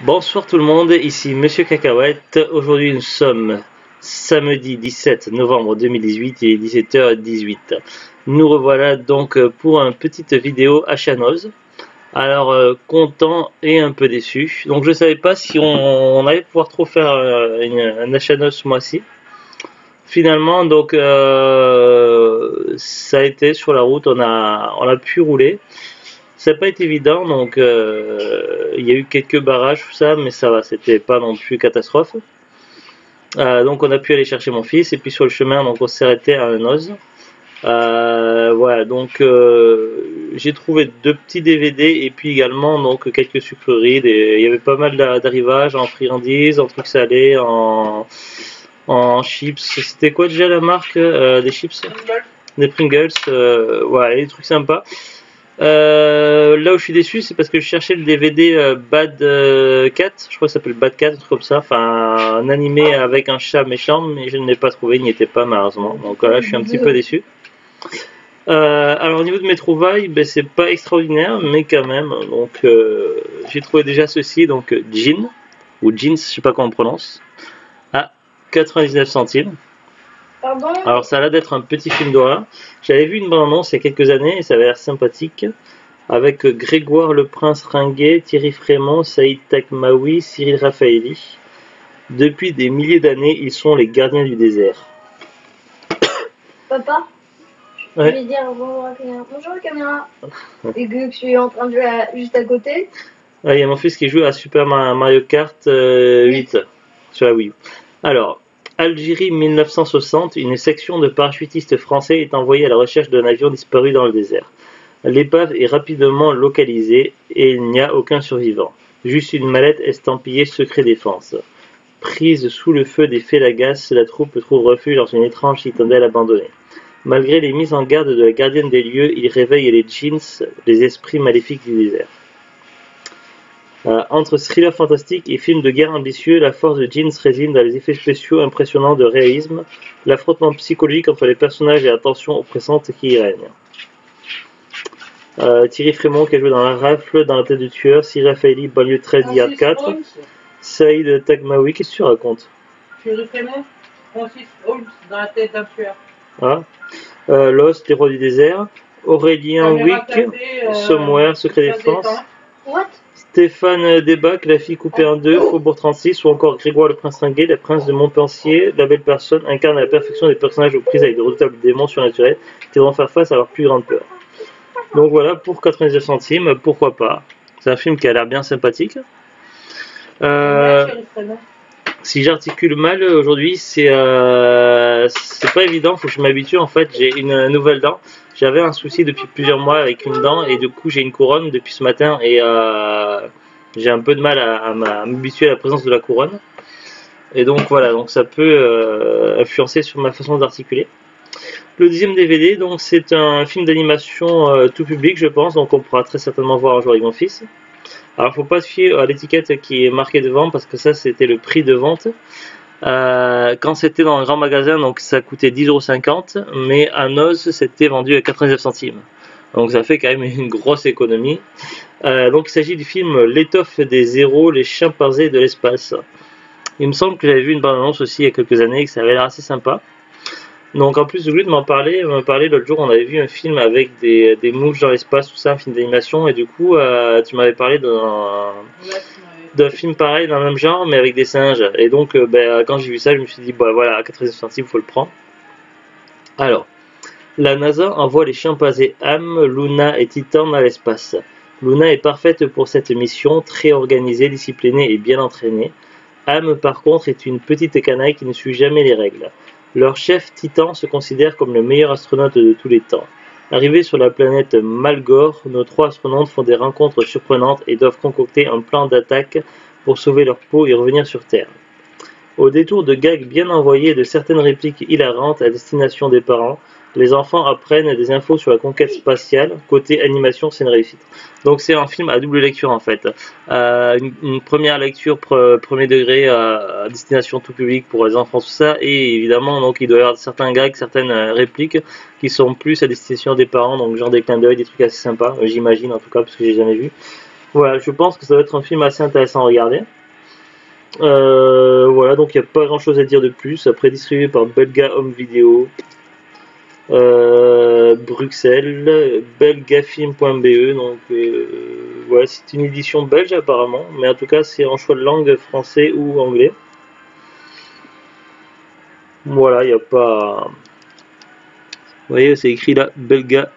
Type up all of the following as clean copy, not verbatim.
Bonsoir tout le monde, ici Monsieur Cacahuète. Aujourd'hui nous sommes samedi 17 novembre 2018 et 17h18. Nous revoilà donc pour une petite vidéo Achanose. Alors content et un peu déçu. Donc je savais pas si on allait pouvoir trop faire un Achanose ce mois-ci. Finalement donc ça a été sur la route, on a pu rouler. Ça n'a pas été évident, donc il y a eu quelques barrages, tout ça, mais ça va, c'était pas non plus catastrophe. Donc on a pu aller chercher mon fils, et puis sur le chemin, donc on s'est arrêté à un os. Voilà, donc j'ai trouvé deux petits DVD, et puis également donc quelques sucreries. Il y avait pas mal d'arrivages en friandises, en trucs salés, en chips. C'était quoi déjà la marque des chips? Des Pringles, voilà, des trucs sympas. Là où je suis déçu, c'est parce que je cherchais le DVD Bad Cat, je crois que ça s'appelle Bad Cat, un truc comme ça, enfin un animé avec un chat méchant, mais je ne l'ai pas trouvé, il n'y était pas malheureusement. Donc là, je suis un petit peu déçu. Alors au niveau de mes trouvailles, ben, c'est pas extraordinaire, mais quand même. Donc j'ai trouvé déjà ceci, donc Jean ou Jeans, je sais pas comment on prononce, à 99 centimes. Pardon? Alors ça a l'air d'être un petit film d'horreur. J'avais vu une bande-annonce il y a quelques années et ça avait l'air sympathique. Avec Grégoire le Prince Ringuet, Thierry Frémont, Saïd Takmaoui, Cyril Raffaelli. Depuis des milliers d'années, ils sont les gardiens du désert. Papa? Je Ouais. vais dire bonjour à la caméra. Bonjour la caméra. Et que je suis en train de jouer juste à côté. Il y a mon fils qui joue à Super Mario Kart 8 sur la Wii U. Alors, Algérie 1960, une section de parachutistes français est envoyée à la recherche d'un avion disparu dans le désert. L'épave est rapidement localisée et il n'y a aucun survivant. Juste une mallette estampillée secret défense. Prise sous le feu des Félagas, la troupe trouve refuge dans une étrange citadelle abandonnée. Malgré les mises en garde de la gardienne des lieux, il réveille les djinns, les esprits maléfiques du désert. Entre thriller fantastique et film de guerre ambitieux, la force de Jeans réside dans les effets spéciaux impressionnants de réalisme, l'affrontement psychologique entre les personnages et la tension oppressante qui y règne. Thierry Frémont qui a joué dans La Rafle, dans La tête du tueur, Cyril Raffaelli, banlieue 13 d'IA 4, Saïd Takmaoui, qu'est-ce que tu racontes? Thierry Frémont, Francis Holmes dans La tête d'un tueur. Ah. Lost, Les Rois du désert, Aurélien Wick, Somewhere, Secret Défense, What? Stéphane Debac, La fille coupée en deux, Faubourg 36, ou encore Grégoire le Prince Ringuet, La Prince de Montpensier, La Belle Personne, incarne à la perfection des personnages aux prises avec de redoutables démons surnaturels qui devront faire face à leur plus grande peur. Donc voilà, pour 99 centimes, pourquoi pas. C'est un film qui a l'air bien sympathique. Si j'articule mal aujourd'hui, c'est pas évident, faut que je m'habitue. En fait, j'ai une nouvelle dent. J'avais un souci depuis plusieurs mois avec une dent et du coup j'ai une couronne depuis ce matin et j'ai un peu de mal à m'habituer à la présence de la couronne. Et donc voilà, donc ça peut influencer sur ma façon d'articuler. Le deuxième DVD, donc c'est un film d'animation tout public, je pense, donc on pourra très certainement voir un jour avec mon fils. Alors faut pas se fier à l'étiquette qui est marquée devant parce que ça c'était le prix de vente. Quand c'était dans un grand magasin, donc ça coûtait 10,50 €, mais à Noz c'était vendu à 99 centimes. Donc ça fait quand même une grosse économie. Donc il s'agit du film L'étoffe des zéros, les chimpanzés de l'espace. Il me semble que j'avais vu une bande-annonce aussi il y a quelques années et que ça avait l'air assez sympa. Donc en plus de lui de m'en parler l'autre jour, on avait vu un film avec des mouches dans l'espace, tout ça, un film d'animation, et du coup tu m'avais parlé d'un film pareil, dans le même genre, mais avec des singes. Et donc quand j'ai vu ça, je me suis dit, bah voilà, à 99 centimes, il faut le prendre. Alors, la NASA envoie les chimpanzés Ham, Luna et Titan dans l'espace. Luna est parfaite pour cette mission, très organisée, disciplinée et bien entraînée. Ham par contre est une petite canaille qui ne suit jamais les règles. Leur chef Titan se considère comme le meilleur astronaute de tous les temps. Arrivés sur la planète Malgore, nos trois astronautes font des rencontres surprenantes et doivent concocter un plan d'attaque pour sauver leur peau et revenir sur Terre. Au détour de gags bien envoyés et de certaines répliques hilarantes à destination des parents, les enfants apprennent des infos sur la conquête spatiale. Côté animation, c'est une réussite. Donc c'est un film à double lecture en fait. Une première lecture premier degré à destination tout public pour les enfants, tout ça, et évidemment donc il doit y avoir certains gags, certaines répliques qui sont plus à destination des parents, donc genre des clins d'œil, des trucs assez sympas, j'imagine en tout cas parce que j'ai jamais vu. Voilà, je pense que ça va être un film assez intéressant à regarder. Voilà, donc il n'y a pas grand chose à dire de plus. Après, distribué par Belga Home Video, Bruxelles, belgafilm.be. Donc voilà, c'est une édition belge apparemment, mais en tout cas, c'est en choix de langue français ou anglais. Voilà, il n'y a pas. Vous voyez, c'est écrit là, Belga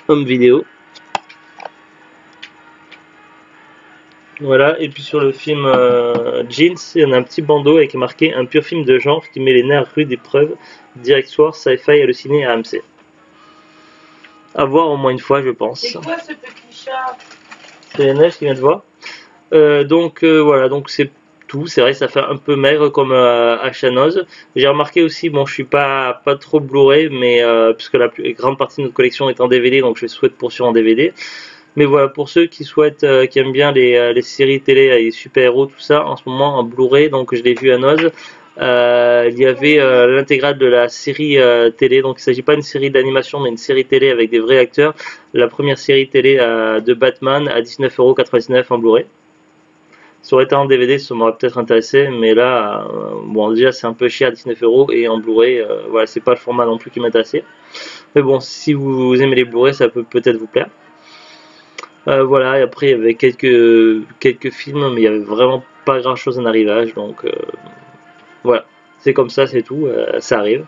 Home Video. Voilà, et puis sur le film Jeans, il y en a un petit bandeau avec marqué un pur film de genre qui met les nerfs rudes épreuves, direct soir, sci-fi halluciné à AMC. À voir au moins une fois, je pense. C'est quoi ce petit chat? C'est la neige qui vient de voir. Voilà, donc c'est tout. C'est vrai, ça fait un peu maigre comme à Chanoz. J'ai remarqué aussi, bon, je suis pas trop Blu-ray, mais puisque la grande partie de notre collection est en DVD, donc je souhaite poursuivre en DVD. Mais voilà, pour ceux qui souhaitent, qui aiment bien les séries télé, les super-héros, tout ça, en ce moment en Blu-ray, donc je l'ai vu à Noz, il y avait l'intégrale de la série télé, donc il ne s'agit pas d'une série d'animation, mais une série télé avec des vrais acteurs. La première série télé de Batman à 19,99€ en Blu-ray. Ça aurait été en DVD, ça m'aurait peut-être intéressé, mais là, bon, déjà c'est un peu cher à 19€ et en Blu-ray, voilà, c'est pas le format non plus qui m'intéressait. Mais bon, si vous aimez les Blu-ray, ça peut peut-être vous plaire. Voilà, et après il y avait quelques films, mais il y avait vraiment pas grand chose en arrivage, donc voilà, c'est comme ça, c'est tout, ça arrive.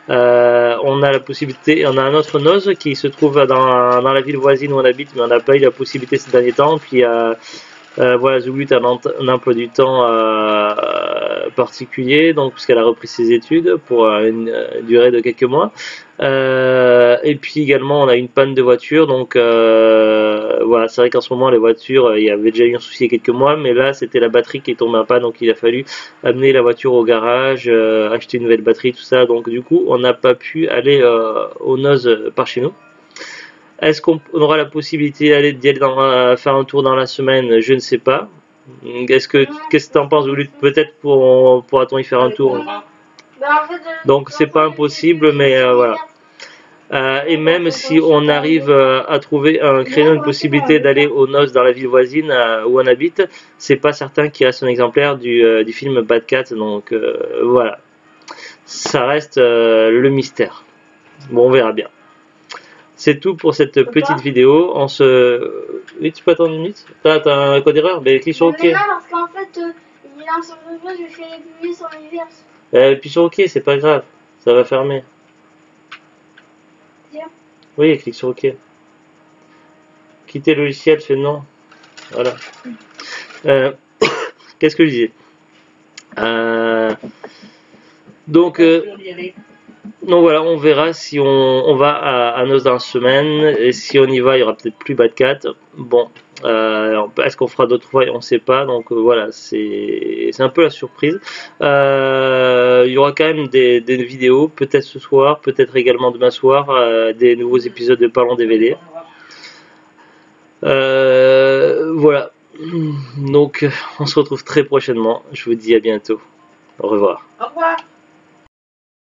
On a la possibilité, on a un autre Noz qui se trouve dans la ville voisine où on habite, mais on n'a pas eu la possibilité ces derniers temps. Puis voilà, Zulut a un emploi du temps particulier, donc puisqu'elle a repris ses études pour une durée de quelques mois. Et puis également, on a une panne de voiture, donc voilà, c'est vrai qu'en ce moment les voitures, il y avait déjà eu un souci il y a quelques mois, mais là c'était la batterie qui est tombée en panne, donc il a fallu amener la voiture au garage, acheter une nouvelle batterie, tout ça. Donc du coup, on n'a pas pu aller au Noz par chez nous. Est-ce qu'on aura la possibilité d'y aller faire un tour dans la semaine? Je ne sais pas. Qu'est-ce que tu en penses, Oulut? Peut-être pourra-t-on y faire un tour. Donc c'est pas impossible, mais voilà. Et même si on arrive à trouver un créneau, une possibilité d'aller aux noces dans la ville voisine où on habite, c'est pas certain qu'il y a son exemplaire du film Bad Cat. Donc voilà, ça reste le mystère. Bon, on verra bien. C'est tout pour cette petite vidéo. Oui, tu peux attendre une minute? T'as un code erreur? Ben clique sur OK. Mais non, parce qu'en fait, il est sur le jeu, je fais publier sur l'univers. Puis sur OK, c'est pas grave. Ça va fermer. Tiens. Oui, clique sur OK. Quitter le logiciel, fais non. Voilà. Qu'est-ce que je disais? Donc voilà, on verra si on va à Noz dans la semaine, et si on y va, il y aura peut-être plus Bad Cat. Bon, est-ce qu'on fera d'autres fois? On ne sait pas, donc voilà, c'est un peu la surprise. Il y aura quand même des vidéos, peut-être ce soir, peut-être également demain soir, des nouveaux épisodes de Parlons DVD. Voilà, donc on se retrouve très prochainement. Je vous dis à bientôt. Au revoir. Au revoir.